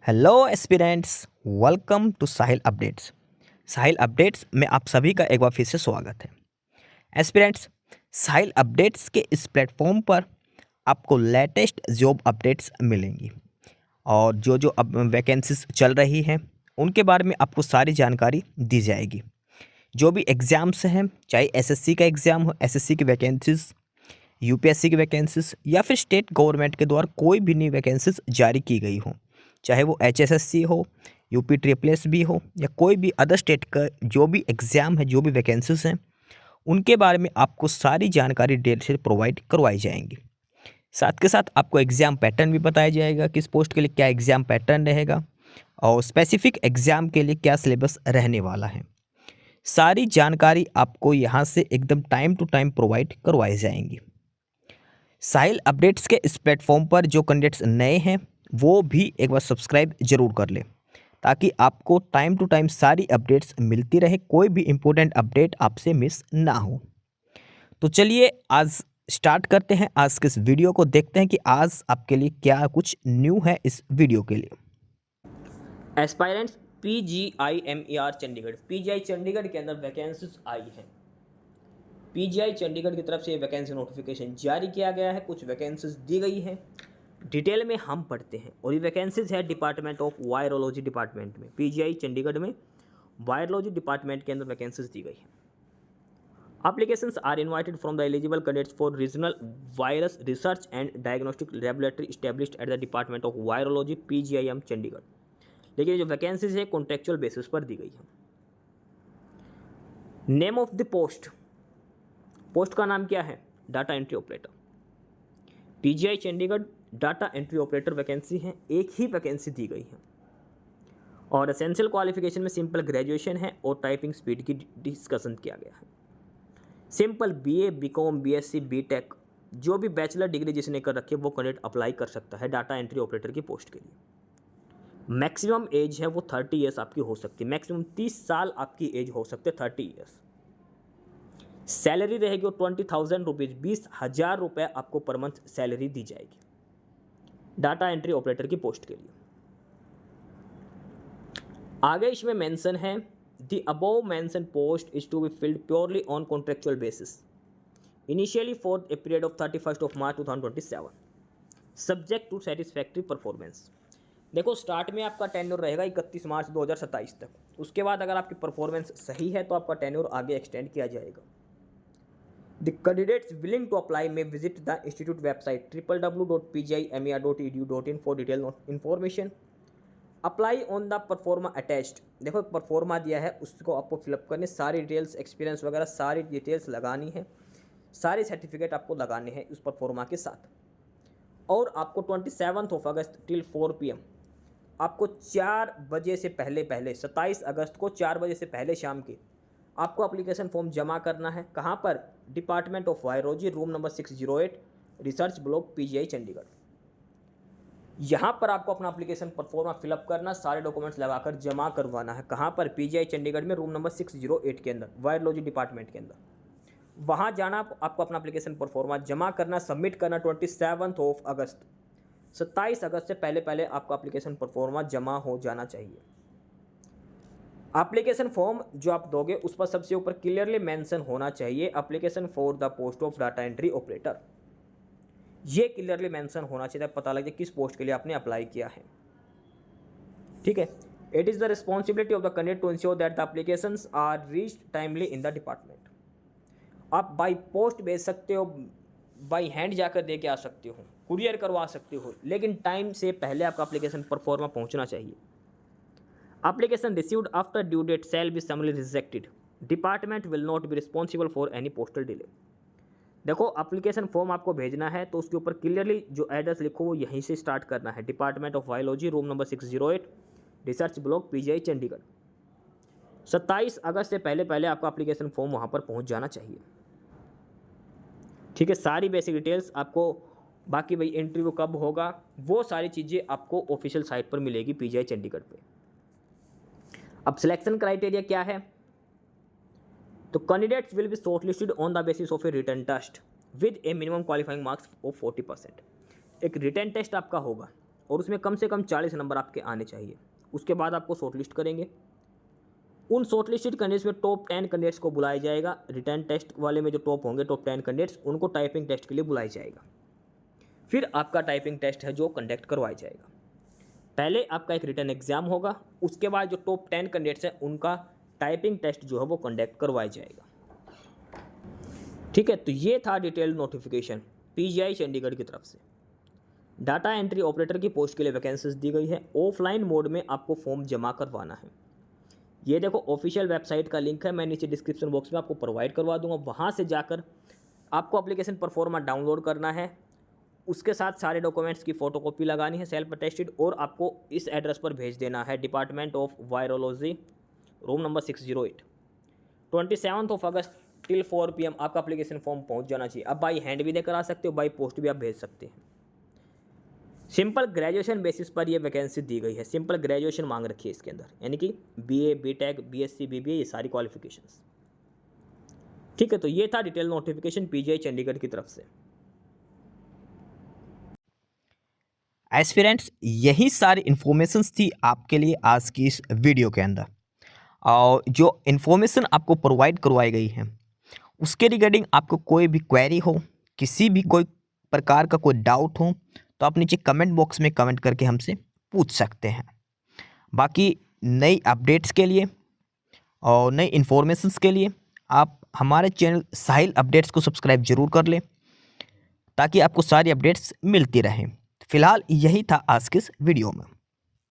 Hello aspirants, welcome to Sahil updates. Sahil updates में आप सभी का एक बार फिर से स्वागत है। एस्पिरेंट्स, साहिल अपडेट्स के इस प्लेटफॉर्म पर आपको लेटेस्ट जॉब अपडेट्स मिलेंगी और जो जो अब वैकेंसीज चल रही हैं उनके बारे में आपको सारी जानकारी दी जाएगी। जो भी एग्ज़ाम्स हैं, चाहे एसएससी का एग्ज़ाम हो, एसएससी की वैकेंसीज, यूपीएससी की वैकेंसीज या फिर स्टेट गवर्नमेंट के द्वारा कोई भी नई वैकेंसीज जारी की गई हो, चाहे वो एचएसएससी हो, यूपी ट्रिपल एस भी हो या कोई भी अदर स्टेट का जो भी एग्ज़ाम है, जो भी वैकेंसीज हैं, उनके बारे में आपको सारी जानकारी डिटेल से प्रोवाइड करवाई जाएंगी। साथ के साथ आपको एग्ज़ाम पैटर्न भी बताया जाएगा, किस पोस्ट के लिए क्या एग्ज़ाम पैटर्न रहेगा और स्पेसिफिक एग्ज़ाम के लिए क्या सिलेबस रहने वाला है। सारी जानकारी आपको यहाँ से एकदम टाइम टू टाइम प्रोवाइड करवाई जाएंगी। साहिल अपडेट्स के इस प्लेटफॉर्म पर जो कैंडिडेट्स नए हैं वो भी एक बार सब्सक्राइब जरूर कर लें ताकि आपको टाइम टू टाइम सारी अपडेट्स मिलती रहे, कोई भी इम्पोर्टेंट अपडेट आपसे मिस ना हो। तो चलिए आज स्टार्ट करते हैं, आज के इस वीडियो को देखते हैं कि आज आपके लिए क्या कुछ न्यू है इस वीडियो के लिए। Aspirants PGIMER Chandigarh, PGI Chandigarh के अंदर वैकेंसीज आई हैं। PGI चंडीगढ़ की तरफ से वैकेंसी नोटिफिकेशन जारी किया गया है, कुछ वैकेंसीज दी गई हैं, डिटेल में हम पढ़ते हैं। और ये वैकेंसीज है डिपार्टमेंट ऑफ वायरोलॉजी डिपार्टमेंट में, PGI चंडीगढ़ में वायरोलॉजी डिपार्टमेंट के अंदर वैकेंसीज दी गई हैं। Applications are invited from the eligible candidates for regional virus research and diagnostic laboratory established at the Department of Virology PGIM Chandigarh. लेकिन जो वैकेंसीज है कॉन्ट्रेक्चुअल बेसिस पर दी गई है। Name of the post, post का नाम क्या है? Data entry operator. PGI Chandigarh data entry operator vacancy है, एक ही वैकेंसी दी गई है और एसेंशियल क्वालिफिकेशन में सिंपल ग्रेजुएशन है और टाइपिंग स्पीड की डिस्कशन किया गया है। Simple BA, BCom, BSc, BTech जो भी बैचलर डिग्री जिसने कर रखी है वो कैंडिडेट अप्लाई कर सकता है डाटा एंट्री ऑपरेटर की पोस्ट के लिए। मैक्सिमम एज है वो 30 ईयर्स आपकी हो सकती है, मैक्सिमम 30 साल आपकी एज हो सकते हैं, 30 ईयर्स। सैलरी रहेगी वो 20,000 रुपीज़, 20,000 रुपये आपको पर मंथ सैलरी दी जाएगी डाटा एंट्री ऑपरेटर की पोस्ट के लिए। आगे इसमें मेंशन है the above mention post is to be filled purely on contractual basis initially for a period of 31 March 2027 subject to satisfactory performance. देखो स्टार्ट में आपका टेन्योर रहेगा 31 मार्च 2027 तक, उसके बाद अगर आपकी परफॉर्मेंस सही है तो आपका टेन्योर आगे एक्सटेंड किया जाएगा। The candidates willing to apply may visit the institute website www.pgimer.edu.in for detail information. Apply on the proforma attached, देखो परफॉर्मा दिया है उसको आपको फिलअप करने, सारी डिटेल्स एक्सपीरियंस वगैरह सारी डिटेल्स लगानी है, सारे सर्टिफिकेट आपको लगाने हैं उस परफॉर्मा के साथ। और आपको 27 अगस्त टिल 4 PM आपको 4 बजे से पहले 27 अगस्त को 4 बजे से पहले शाम के आपको एप्लीकेशन फॉर्म जमा करना है। कहाँ पर? Department of virology, room number 608, research block, PGI Chandigarh. यहाँ पर आपको अपना एप्लीकेशन परफॉर्मा फिलअप करना, सारे डॉक्यूमेंट्स लगाकर जमा करवाना है। कहाँ पर? PGI चंडीगढ़ में, रूम नंबर 608 के अंदर, वायरोलॉजी डिपार्टमेंट के अंदर। वहाँ जाना, आपको अपना एप्लीकेशन परफॉर्मा जमा करना, सबमिट करना 27 अगस्त, 27 अगस्त से पहले पहले आपका एप्लीकेशन परफॉर्मा जमा हो जाना चाहिए। एप्लीकेशन फॉर्म जो आप दोगे उस पर सबसे ऊपर क्लियरली मेंशन होना चाहिए application for the post of data entry operator. ये क्लियरली मेंशन होना चाहिए, पता लगे किस पोस्ट के लिए आपने अप्लाई किया है। ठीक है। It is the responsibility of the candidate to ensure that the applications are reached timely in the department. आप बाई पोस्ट भेज सकते हो, बाई हैंड जाकर दे के आ सकते हो, कुरियर करवा सकते हो, लेकिन टाइम से पहले आपका एप्लीकेशन परफॉर्मा पहुंचना चाहिए। Application received after due date shall be summarily rejected, department will not be responsible for any postal delay. देखो एप्लीकेशन फॉर्म आपको भेजना है तो उसके ऊपर क्लियरली जो एड्रेस लिखो वो यहीं से स्टार्ट करना है, department of virology, room number 608, research block, PGI Chandigarh. 27 अगस्त से पहले पहले आपका एप्लीकेशन फॉर्म वहाँ पर पहुँच जाना चाहिए। ठीक है। सारी बेसिक डिटेल्स आपको, बाकी भाई इंटरव्यू कब होगा वो सारी चीज़ें आपको ऑफिशियल साइट पर मिलेगी PGI चंडीगढ़ पे। अब सिलेक्शन क्राइटेरिया क्या है? तो candidates will be shortlisted on the basis of a written test with a minimum qualifying marks of 40%। एक रिटन टेस्ट आपका होगा और उसमें कम से कम 40 नंबर आपके आने चाहिए। उसके बाद आपको शॉर्टलिस्ट करेंगे। उन शॉर्टलिस्टेड कैंडिडेट्स में टॉप 10 कैंडिडेट्स को बुलाया जाएगा। रिटर्न टेस्ट वाले में जो टॉप होंगे, टॉप 10 कैंडिडेट्स, उनको टाइपिंग टेस्ट के लिए बुलाया जाएगा। फिर आपका टाइपिंग टेस्ट है जो कंडक्ट करवाया जाएगा। पहले आपका एक रिटर्न एग्जाम होगा, उसके बाद जो टॉप 10 कैंडिडेट्स हैं उनका टाइपिंग टेस्ट जो है वो कंडक्ट करवाया जाएगा। ठीक है, तो ये था डिटेल्ड नोटिफिकेशन पीजीआई चंडीगढ़ की तरफ से। डाटा एंट्री ऑपरेटर की पोस्ट के लिए वैकेंसीज दी गई है। ऑफलाइन मोड में आपको फॉर्म जमा करवाना है। ये देखो ऑफिशियल वेबसाइट का लिंक है, मैं नीचे डिस्क्रिप्शन बॉक्स में आपको प्रोवाइड करवा दूंगा। वहाँ से जाकर आपको एप्लीकेशन परफॉर्मा डाउनलोड करना है, उसके साथ सारे डॉक्यूमेंट्स की फ़ोटोकॉपी लगानी है सेल्फ अटेस्टेड, और आपको इस एड्रेस पर भेज देना है। Department of virology, room number 608, 27 August till 4 PM आपका एप्लीकेशन फॉर्म पहुंच जाना चाहिए। अब बाई हैंड भी देकर आ सकते हो, बाई पोस्ट भी आप भेज सकते हैं। सिंपल ग्रेजुएशन बेसिस पर ये वैकेंसी दी गई है। सिंपल ग्रेजुएशन मांग रखी है इसके अंदर, यानी कि BA, BTech, BSc, BBA, ये सारी क्वालिफिकेशंस। ठीक है, तो ये था डिटेल नोटिफिकेशन पीजीआई चंडीगढ़ की तरफ से। एस्पिरेंट्स, यही सारी इन्फॉर्मेशंस थी आपके लिए आज की इस वीडियो के अंदर। और जो इन्फॉर्मेशन आपको प्रोवाइड करवाई गई है उसके रिगार्डिंग आपको कोई भी क्वेरी हो, किसी भी कोई प्रकार का कोई डाउट हो, तो आप नीचे कमेंट बॉक्स में कमेंट करके हमसे पूछ सकते हैं। बाकी नई अपडेट्स के लिए और नई इन्फॉर्मेशंस के लिए आप हमारे चैनल साहिल अपडेट्स को सब्सक्राइब जरूर कर लें, ताकि आपको सारी अपडेट्स मिलती रहें। फिलहाल यही था आज के इस वीडियो में।